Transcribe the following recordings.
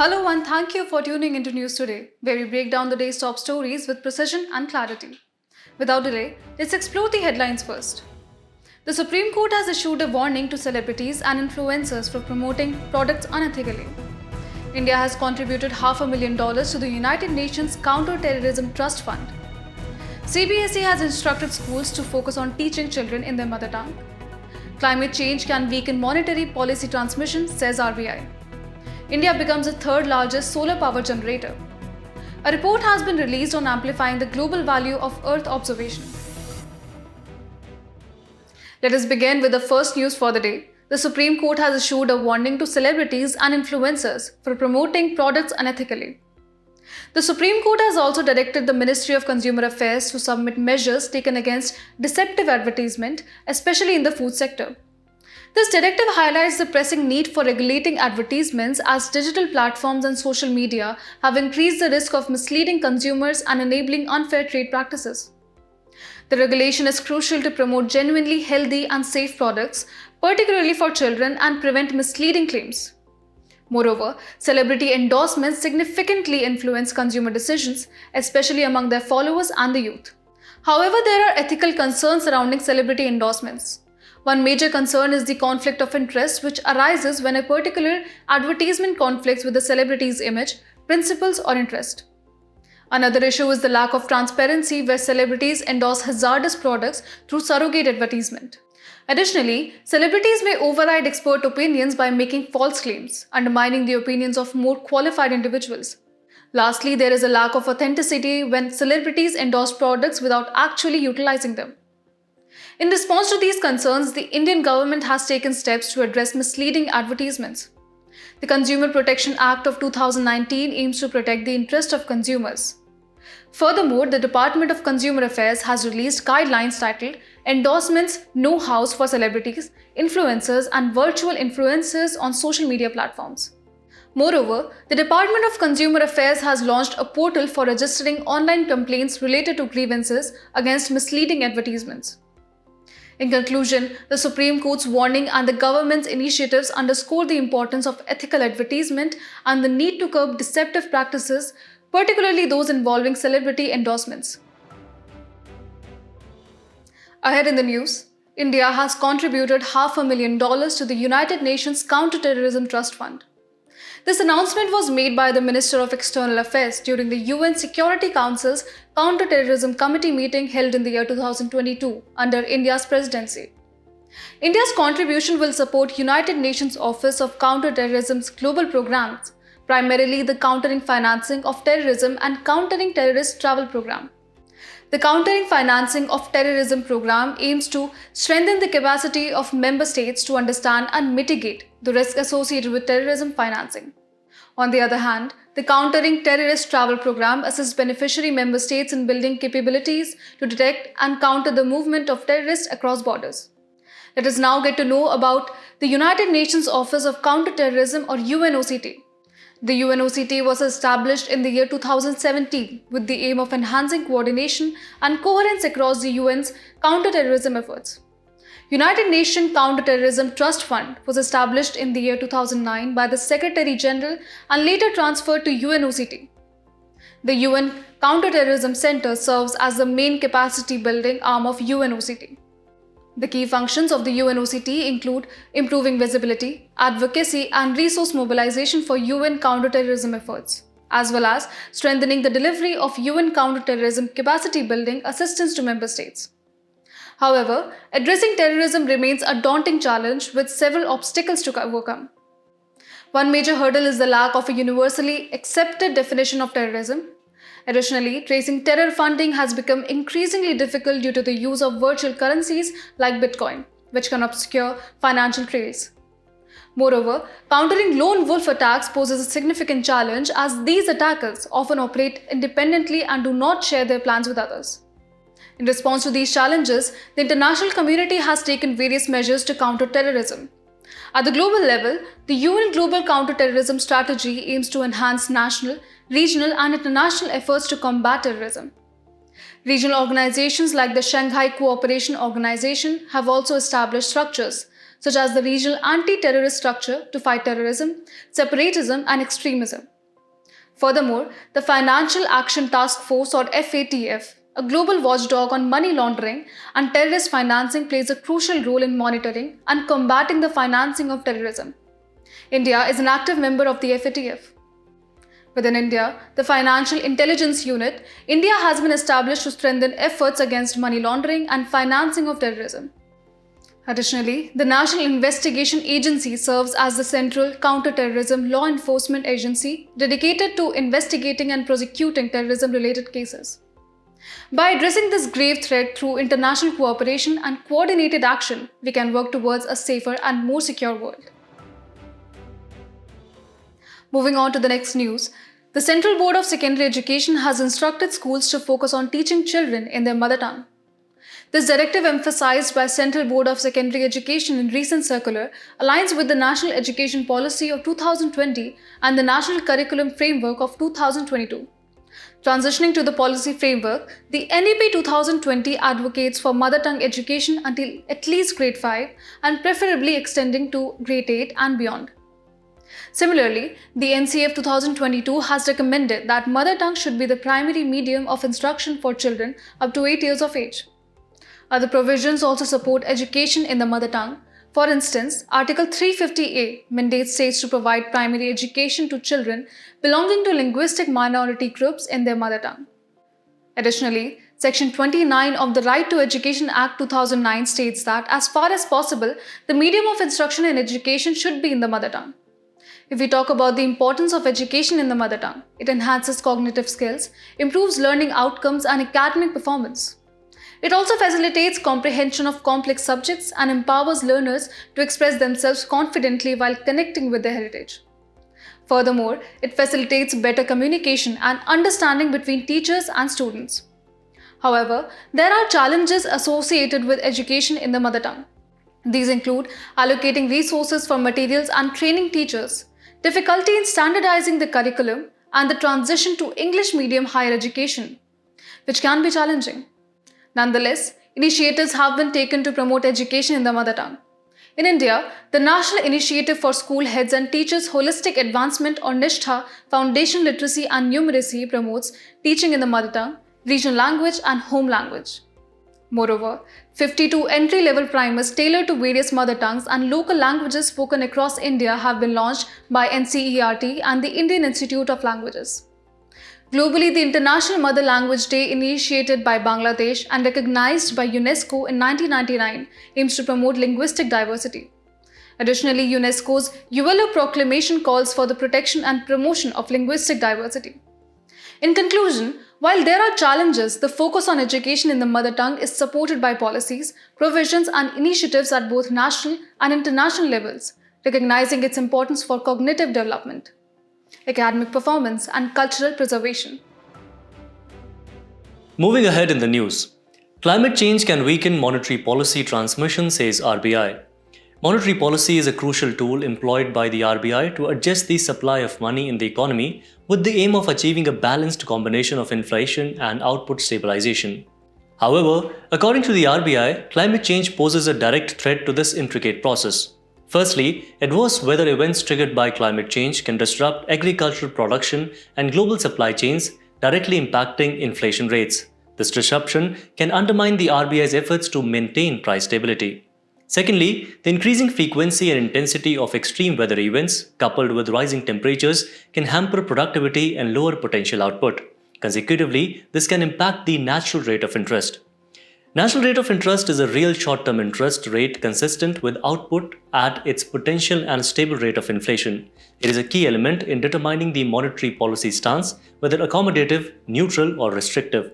Hello and thank you for tuning into News Today, where we break down the day's top stories with precision and clarity. Without delay, let's explore the headlines first. The Supreme Court has issued a warning to celebrities and influencers for promoting products unethically. India has contributed $500,000 to the United Nations Counter-Terrorism Trust Fund. CBSE has instructed schools to focus on teaching children in their mother tongue. Climate change can weaken monetary policy transmission, says RBI. India becomes the third largest solar power generator. A report has been released on amplifying the global value of Earth observation. Let us begin with the first news for the day. The Supreme Court has issued a warning to celebrities and influencers for promoting products unethically. The Supreme Court has also directed the Ministry of Consumer Affairs to submit measures taken against deceptive advertisement, especially in the food sector. This directive highlights the pressing need for regulating advertisements as digital platforms and social media have increased the risk of misleading consumers and enabling unfair trade practices. The regulation is crucial to promote genuinely healthy and safe products, particularly for children, and prevent misleading claims. Moreover, celebrity endorsements significantly influence consumer decisions, especially among their followers and the youth. However, there are ethical concerns surrounding celebrity endorsements. One major concern is the conflict of interest which arises when a particular advertisement conflicts with the celebrity's image, principles, or interest. Another issue is the lack of transparency where celebrities endorse hazardous products through surrogate advertisement. Additionally, celebrities may override expert opinions by making false claims, undermining the opinions of more qualified individuals. Lastly, there is a lack of authenticity when celebrities endorse products without actually utilizing them. In response to these concerns, the Indian government has taken steps to address misleading advertisements. The Consumer Protection Act of 2019 aims to protect the interest of consumers. Furthermore, the Department of Consumer Affairs has released guidelines titled Endorsements Know-Hows for Celebrities, Influencers, and Virtual Influencers on Social Media Platforms. Moreover, the Department of Consumer Affairs has launched a portal for registering online complaints related to grievances against misleading advertisements. In conclusion, the Supreme Court's warning and the government's initiatives underscore the importance of ethical advertisement and the need to curb deceptive practices, particularly those involving celebrity endorsements. Ahead in the news, India has contributed $500,000 to the United Nations Counter-Terrorism Trust Fund. This announcement was made by the Minister of External Affairs during the UN Security Council's Counter-Terrorism Committee meeting held in the year 2022 under India's presidency. India's contribution will support United Nations Office of Counter-Terrorism's global programs, primarily the Countering Financing of Terrorism and Countering Terrorist Travel Program. The Countering Financing of Terrorism program aims to strengthen the capacity of member states to understand and mitigate the risk associated with terrorism financing. On the other hand, the Countering Terrorist Travel program assists beneficiary member states in building capabilities to detect and counter the movement of terrorists across borders. Let us now get to know about the United Nations Office of Counter-Terrorism, or UNOCT. The UNOCT was established in the year 2017 with the aim of enhancing coordination and coherence across the UN's counter-terrorism efforts. United Nations Counter-Terrorism Trust Fund was established in the year 2009 by the Secretary General and later transferred to UNOCT. The UN Counter-Terrorism Center serves as the main capacity building arm of UNOCT. The key functions of the UNOCT include improving visibility, advocacy, and resource mobilization for UN counterterrorism efforts, as well as strengthening the delivery of UN counterterrorism capacity building assistance to member states. However, addressing terrorism remains a daunting challenge with several obstacles to overcome. One major hurdle is the lack of a universally accepted definition of terrorism. Additionally, tracing terror funding has become increasingly difficult due to the use of virtual currencies like Bitcoin, which can obscure financial trails. Moreover, countering lone wolf attacks poses a significant challenge as these attackers often operate independently and do not share their plans with others. In response to these challenges, the international community has taken various measures to counter terrorism. At the global level, the UN Global Counterterrorism Strategy aims to enhance national, regional, and international efforts to combat terrorism. Regional organizations like the Shanghai Cooperation Organization have also established structures, such as the Regional Anti-Terrorist Structure to fight terrorism, separatism, and extremism, Furthermore, the Financial Action Task Force or FATF, a global watchdog on money laundering and terrorist financing, plays a crucial role in monitoring and combating the financing of terrorism. India is an active member of the FATF. Within India, the Financial Intelligence Unit, India has been established to strengthen efforts against money laundering and financing of terrorism. Additionally, the National Investigation Agency serves as the central counter-terrorism law enforcement agency dedicated to investigating and prosecuting terrorism-related cases. By addressing this grave threat through international cooperation and coordinated action, we can work towards a safer and more secure world. Moving on to the next news, the Central Board of Secondary Education has instructed schools to focus on teaching children in their mother tongue. This directive, emphasized by Central Board of Secondary Education in recent circular, aligns with the National Education Policy of 2020 and the National Curriculum Framework of 2022. Transitioning to the policy framework, the NEP 2020 advocates for mother tongue education until at least grade 5 and preferably extending to grade 8 and beyond. Similarly, the NCF 2022 has recommended that mother tongue should be the primary medium of instruction for children up to 8 years of age. Other provisions also support education in the mother tongue. For instance, Article 350A mandates states to provide primary education to children belonging to linguistic minority groups in their mother tongue. Additionally, Section 29 of the Right to Education Act 2009 states that, as far as possible, the medium of instruction in education should be in the mother tongue. If we talk about the importance of education in the mother tongue, it enhances cognitive skills, improves learning outcomes and academic performance. It also facilitates comprehension of complex subjects and empowers learners to express themselves confidently while connecting with their heritage. Furthermore, it facilitates better communication and understanding between teachers and students. However, there are challenges associated with education in the mother tongue. These include allocating resources for materials and training teachers, difficulty in standardizing the curriculum, and the transition to English medium higher education, which can be challenging. Nonetheless, initiatives have been taken to promote education in the mother tongue. In India, the National Initiative for School Heads and Teachers Holistic Advancement or NIShtha Foundation Literacy and Numeracy promotes teaching in the mother tongue, regional language and home language. Moreover, 52 entry-level primers tailored to various mother tongues and local languages spoken across India have been launched by NCERT and the Indian Institute of Languages. Globally, the International Mother Language Day, initiated by Bangladesh and recognized by UNESCO in 1999, aims to promote linguistic diversity. Additionally, UNESCO's ULO proclamation calls for the protection and promotion of linguistic diversity. In conclusion, while there are challenges, the focus on education in the mother tongue is supported by policies, provisions, and initiatives at both national and international levels, recognizing its importance for cognitive development, academic performance, and cultural preservation. Moving ahead in the news, climate change can weaken monetary policy transmission, says RBI. Monetary policy is a crucial tool employed by the RBI to adjust the supply of money in the economy with the aim of achieving a balanced combination of inflation and output stabilization. However, according to the RBI, climate change poses a direct threat to this intricate process. Firstly, adverse weather events triggered by climate change can disrupt agricultural production and global supply chains, directly impacting inflation rates. This disruption can undermine the RBI's efforts to maintain price stability. Secondly, the increasing frequency and intensity of extreme weather events, coupled with rising temperatures, can hamper productivity and lower potential output. Consecutively, this can impact the natural rate of interest. Natural rate of interest is a real short-term interest rate consistent with output at its potential and stable rate of inflation. It is a key element in determining the monetary policy stance, whether accommodative, neutral, or restrictive.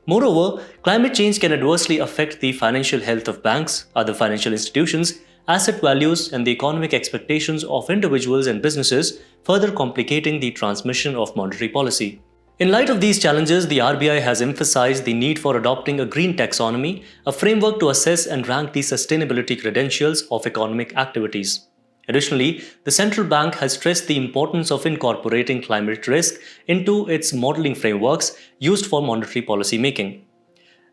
Moreover, climate change can adversely affect the financial health of banks, other financial institutions, asset values, and the economic expectations of individuals and businesses, further complicating the transmission of monetary policy. In light of these challenges, the RBI has emphasized the need for adopting a green taxonomy, a framework to assess and rank the sustainability credentials of economic activities. Additionally, the central bank has stressed the importance of incorporating climate risk into its modeling frameworks used for monetary policy making.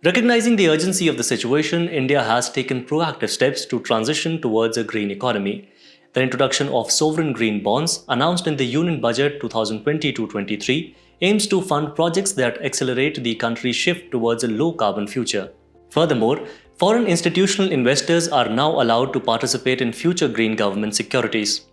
Recognizing the urgency of the situation, India has taken proactive steps to transition towards a green economy. The introduction of sovereign green bonds, announced in the Union Budget 2022-23, aims to fund projects that accelerate the country's shift towards a low-carbon future. Furthermore, foreign institutional investors are now allowed to participate in future green government securities.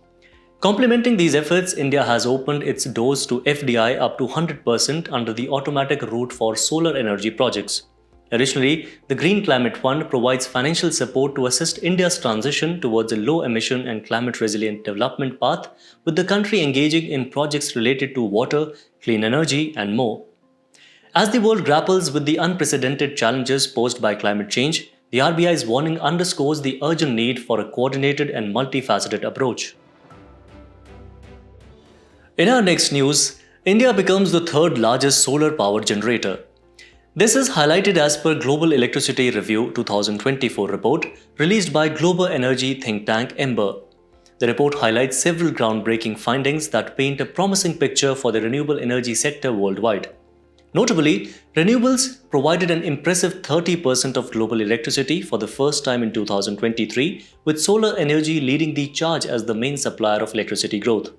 Complementing these efforts, India has opened its doors to FDI up to 100% under the automatic route for solar energy projects. Additionally, the Green Climate Fund provides financial support to assist India's transition towards a low-emission and climate-resilient development path, with the country engaging in projects related to water, clean energy, and more. As the world grapples with the unprecedented challenges posed by climate change, the RBI's warning underscores the urgent need for a coordinated and multifaceted approach. In our next news, India becomes the third largest solar power generator. This is highlighted as per Global Electricity Review 2024 report released by global energy think tank Ember. The report highlights several groundbreaking findings that paint a promising picture for the renewable energy sector worldwide. Notably, renewables provided an impressive 30% of global electricity for the first time in 2023, with solar energy leading the charge as the main supplier of electricity growth.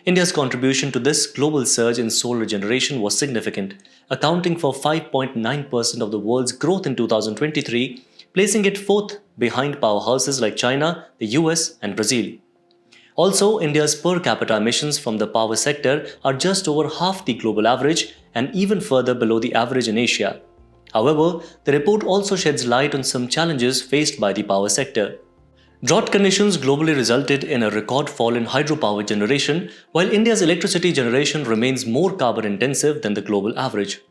India's contribution to this global surge in solar generation was significant, accounting for 5.9% of the world's growth in 2023, placing it fourth behind powerhouses like China, the US, and Brazil. Also, India's per capita emissions from the power sector are just over half the global average and even further below the average in Asia. However, the report also sheds light on some challenges faced by the power sector. Drought conditions globally resulted in a record fall in hydropower generation, while India's electricity generation remains more carbon intensive than the global average.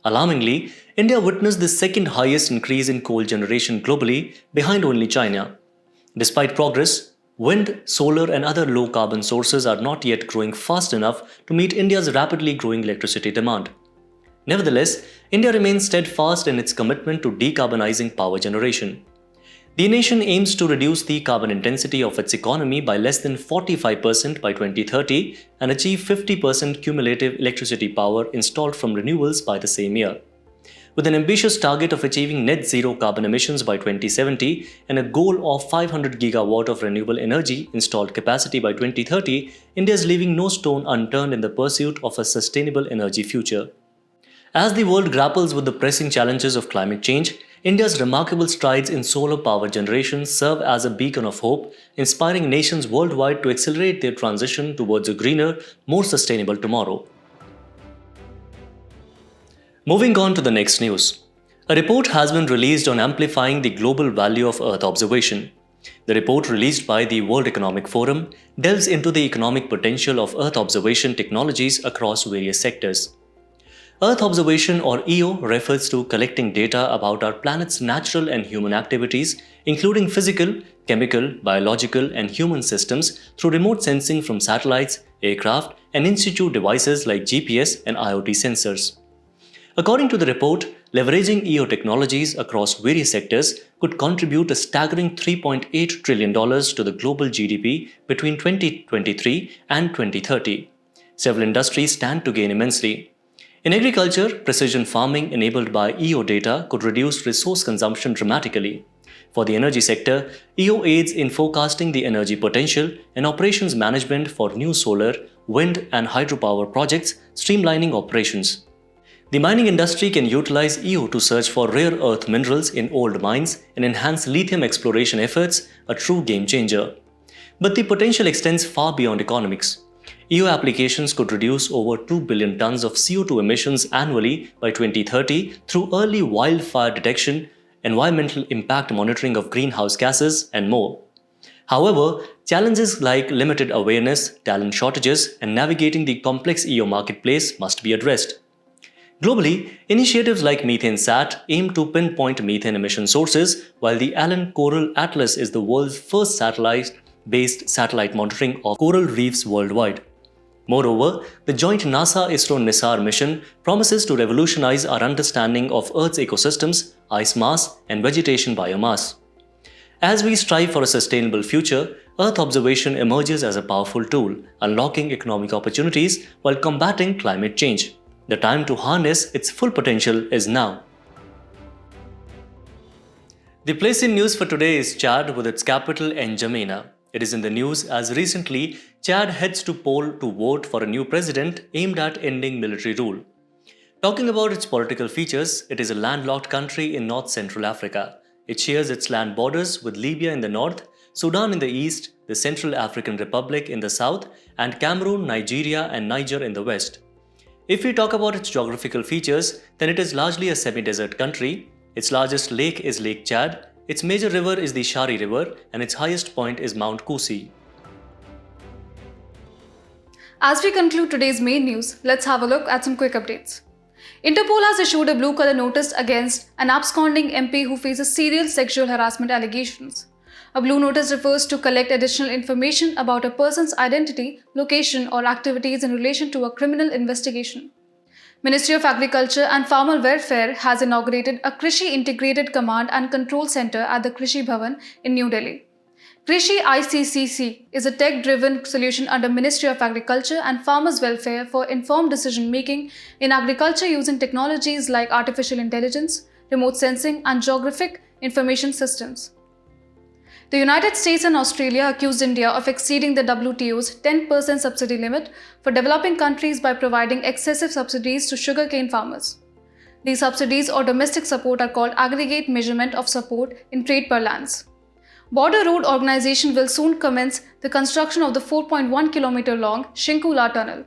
Alarmingly, India witnessed the second highest increase in coal generation globally, behind only China. Despite progress, wind, solar, and other low carbon sources are not yet growing fast enough to meet India's rapidly growing electricity demand. Nevertheless, India remains steadfast in its commitment to decarbonizing power generation. The nation aims to reduce the carbon intensity of its economy by less than 45% by 2030 and achieve 50% cumulative electricity power installed from renewables by the same year. With an ambitious target of achieving net zero carbon emissions by 2070 and a goal of 500 gigawatt of renewable energy installed capacity by 2030, India is leaving no stone unturned in the pursuit of a sustainable energy future. As the world grapples with the pressing challenges of climate change, India's remarkable strides in solar power generation serve as a beacon of hope, inspiring nations worldwide to accelerate their transition towards a greener, more sustainable tomorrow. Moving on to the next news. A report has been released on amplifying the global value of Earth observation. The report released by the World Economic Forum delves into the economic potential of Earth observation technologies across various sectors. Earth observation, or EO, refers to collecting data about our planet's natural and human activities, including physical, chemical, biological, and human systems through remote sensing from satellites, aircraft, and in situ devices like GPS and IoT sensors. According to the report, leveraging EO technologies across various sectors could contribute a staggering $3.8 trillion to the global GDP between 2023 and 2030. Several industries stand to gain immensely. In agriculture, precision farming enabled by EO data could reduce resource consumption dramatically. For the energy sector, EO aids in forecasting the energy potential and operations management for new solar, wind, and hydropower projects, streamlining operations. The mining industry can utilize EO to search for rare earth minerals in old mines and enhance lithium exploration efforts, a true game changer. But the potential extends far beyond economics. EO applications could reduce over 2 billion tons of CO2 emissions annually by 2030 through early wildfire detection, environmental impact monitoring of greenhouse gases, and more. However, challenges like limited awareness, talent shortages, and navigating the complex EO marketplace must be addressed. Globally, initiatives like MethaneSat aim to pinpoint methane emission sources, while the Allen Coral Atlas is the world's first satellite-based satellite monitoring of coral reefs worldwide. Moreover, the joint NASA-ISRO NISAR mission promises to revolutionize our understanding of Earth's ecosystems, ice mass, and vegetation biomass. As we strive for a sustainable future, Earth observation emerges as a powerful tool, unlocking economic opportunities while combating climate change. The time to harness its full potential is now. The place in news for today is Chad with its capital N'Djamena. It is in the news as recently Chad heads to poll to vote for a new president aimed at ending military rule. Talking about its political features, it is a landlocked country in North Central Africa. It shares its land borders with Libya in the north, Sudan in the east, the Central African Republic in the south, and Cameroon, Nigeria, and Niger in the west. If we talk about its geographical features, then it is largely a semi-desert country. Its largest lake is Lake Chad, its major river is the Shari River, and its highest point is Mount Kusi. As we conclude today's main news, let's have a look at some quick updates. Interpol has issued a blue color notice against an absconding MP who faces serial sexual harassment allegations. A blue notice refers to collect additional information about a person's identity, location, or activities in relation to a criminal investigation. Ministry of Agriculture and Farmer Welfare has inaugurated a Krishi Integrated Command and Control Center at the Krishi Bhavan in New Delhi. Krishi ICCC is a tech-driven solution under Ministry of Agriculture and Farmers' Welfare for informed decision-making in agriculture using technologies like artificial intelligence, remote sensing, and geographic information systems. The United States and Australia accused India of exceeding the WTO's 10% subsidy limit for developing countries by providing excessive subsidies to sugarcane farmers. These subsidies or domestic support are called aggregate measurement of support in trade parlance. Border Road Organization will soon commence the construction of the 4.1 km long Shinku La Tunnel.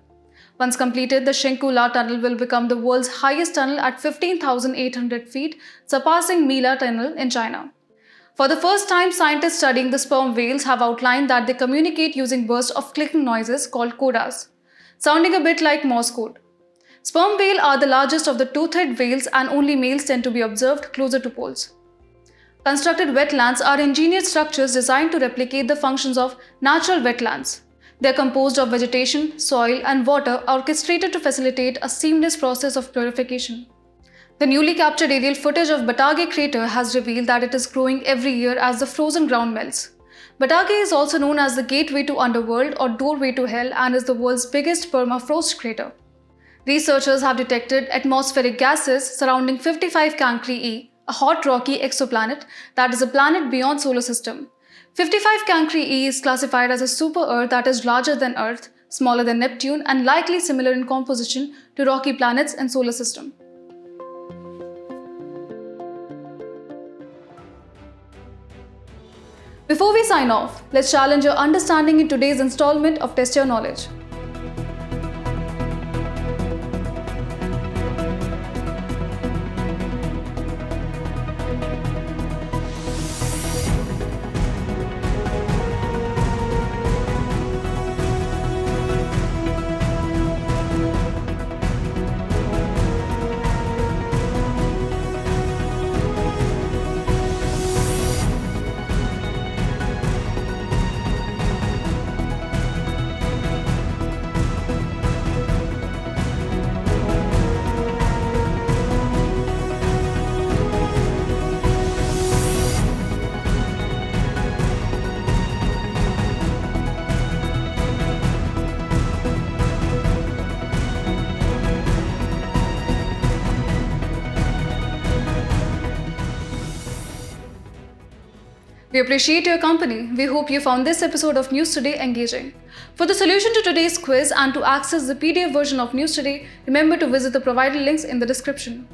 Once completed, the Shinku La Tunnel will become the world's highest tunnel at 15,800 feet, surpassing Mila Tunnel in China. For the first time, scientists studying the sperm whales have outlined that they communicate using bursts of clicking noises called codas, sounding a bit like Morse code. Sperm whales are the largest of the toothed whales and only males tend to be observed closer to poles. Constructed wetlands are engineered structures designed to replicate the functions of natural wetlands. They are composed of vegetation, soil, and water orchestrated to facilitate a seamless process of purification. The newly captured aerial footage of Batagay crater has revealed that it is growing every year as the frozen ground melts. Batagay is also known as the gateway to underworld or doorway to hell and is the world's biggest permafrost crater. Researchers have detected atmospheric gases surrounding 55 Cancri E, a hot rocky exoplanet that is a planet beyond solar system. 55 Cancri E is classified as a super-Earth that is larger than Earth, smaller than Neptune, and likely similar in composition to rocky planets in solar system. Before we sign off, let's challenge your understanding in today's installment of Test Your Knowledge. We appreciate your company. We hope you found this episode of News Today engaging. For the solution to today's quiz and to access the PDF version of News Today, remember to visit the provided links in the description.